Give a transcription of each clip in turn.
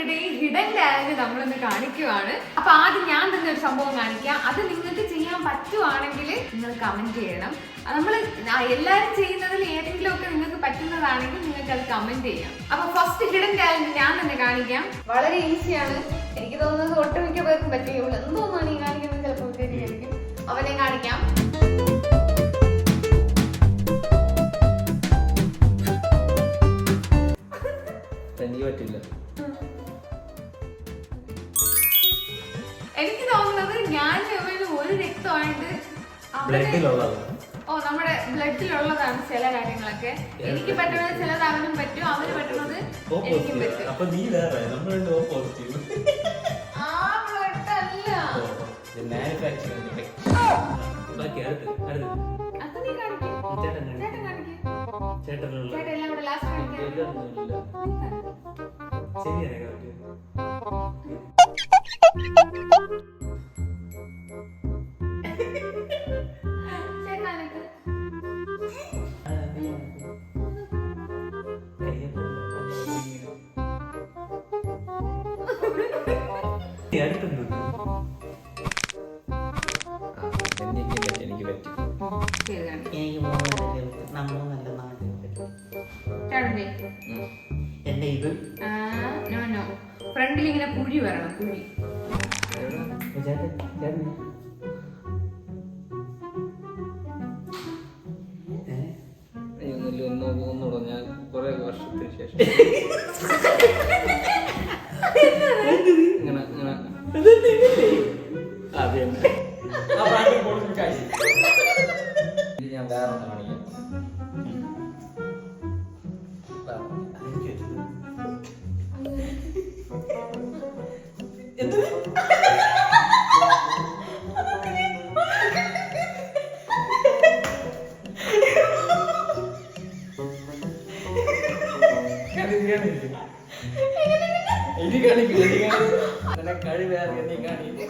വേണ്ടിട്ട് ഈ hidden talent നമ്മളൊന്ന് കാണിക്കുവാണ്. അപ്പൊ ആദ്യം ഞാൻ തന്നെ ഒരു സംഭവം കാണിക്കാം. അത് നിങ്ങൾക്ക് ചെയ്യാൻ പറ്റുവാണെങ്കിൽ നിങ്ങൾ കമന്റ് ചെയ്യണം. നമ്മൾ എല്ലാവരും ചെയ്യുന്നതിൽ ഏതെങ്കിലും ഒക്കെ നിങ്ങൾക്ക് പറ്റുന്നതാണെങ്കിൽ നിങ്ങൾക്ക് അത് കമന്റ് ചെയ്യാം. അപ്പൊ ഫസ്റ്റ് ഹിഡൻ ടാലന്റ് ഞാൻ തന്നെ കാണിക്കാം. വളരെ ഈസിയാണ്. എനിക്ക് തോന്നുന്നത് ഒട്ടുമിക്ക പേർക്കും പറ്റുകയുള്ളൂ. എന്തോന്നാണ് ഈ കാണിക്കുന്നത് ചിലപ്പോൾ ശരിയായിരിക്കും. അവനെ കാണിക്കാം. എനിക്ക് തോന്നുന്നത് ഞാൻ ഒരു രക്തമായിട്ട് നമ്മുടെ ബ്ലഡിലുള്ളതാണ് ചില കാര്യങ്ങളൊക്കെ. എനിക്ക് പറ്റുന്നത് ചിലത് അവനും പറ്റും, അവന് പറ്റുന്നത് എനിക്കും പറ്റും. ആ ബ്ലഡ് അല്ല. അത് നീ കാണിക്കും. ചേട്ടൻ കാണിക്കും. ചേട്ടൻ എല്ലാം കൂടെ ലാസ്റ്റ് കാണിക്കാം. ഫ്രണ്ടിൽ ഇങ്ങനെ കുഴി വരണം. കുഴി ഒന്നുകൂടെ ഞാൻ കുറെ വർഷത്തിന് ശേഷം ഞാൻ വേറെ ഒന്ന് കാണിക്കാം. കഴിവേറെ നീ കാണിക്കും.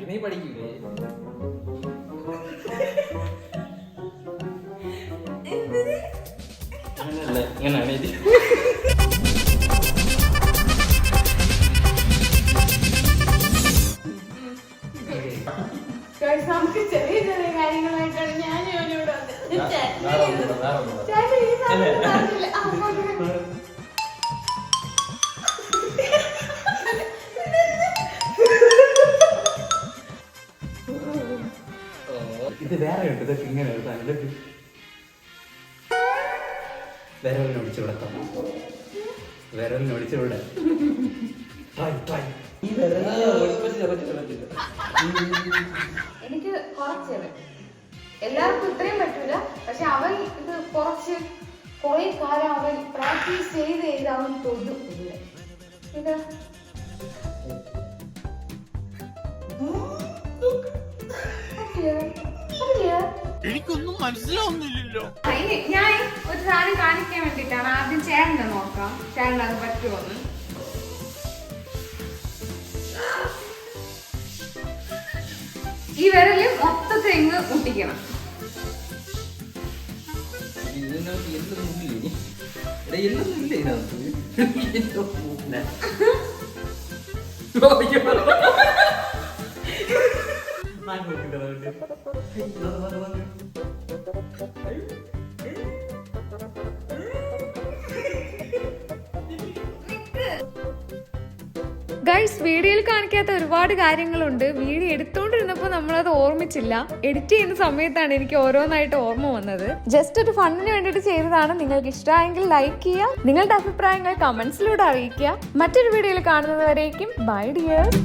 നീ പഠിക്കൂലേ? ഇങ്ങനെയാണ് ഇത്. നമുക്ക് ചെറിയ ചെറിയ കാര്യങ്ങളായിട്ടാണ് ഞാൻ ഇവിടെ ഇത് വേറെ ഉണ്ട്. ഇതൊക്കെ ഇങ്ങനെ എഴുതാൻ വിരലിനൊടിച്ചുവിടത്താം. വിരലിനൊടിച്ചുവിടെ എനിക്ക് കുറച്ച് എല്ലാവർക്കും ഇത്രയും പറ്റൂല. പക്ഷെ അവൻ ഇത് കുറച്ച് കുറെ കാലം അവൻ പ്രാക്ടീസ് ചെയ്ത് അവൻ തൊടും. ഇത് എനിക്കൊന്നും മനസ്സിലാവുന്നില്ലല്ലോ. ഞാൻ ഒരു സാധനം കാണിക്കാൻ വേണ്ടിട്ടാണ്. ആദ്യം ചേട്ടനെ നോക്കാം, ചേട്ടൻ അത് പറ്റുമോന്ന്. ഈ വിരല് മൊത്തത്തിൽ ഇങ്ങ് മുട്ടിക്കണം. ഗൈസ്, വീഡിയോയിൽ കാണിക്കാത്ത ഒരുപാട് കാര്യങ്ങളുണ്ട്. വീഡിയോ എടുത്തോണ്ടിരുന്നപ്പോൾ നമ്മളത് ഓർമ്മിച്ചില്ല. എഡിറ്റ് ചെയ്യുന്ന സമയത്താണ് എനിക്ക് ഓരോന്നായിട്ട് ഓർമ്മ വന്നത്. ജസ്റ്റ് ഒരു ഫണ്ടിന് വേണ്ടിയിട്ട് ചെയ്തതാണ്. നിങ്ങൾക്ക് ഇഷ്ടമായെങ്കിൽ ലൈക്ക് ചെയ്യുക. നിങ്ങളുടെ അഭിപ്രായങ്ങൾ കമന്റ്സിലൂടെ അറിയിക്കുക. മറ്റൊരു വീഡിയോയിൽ കാണുന്നത് വരേക്കും ബൈ ഡിയേഴ്സ്.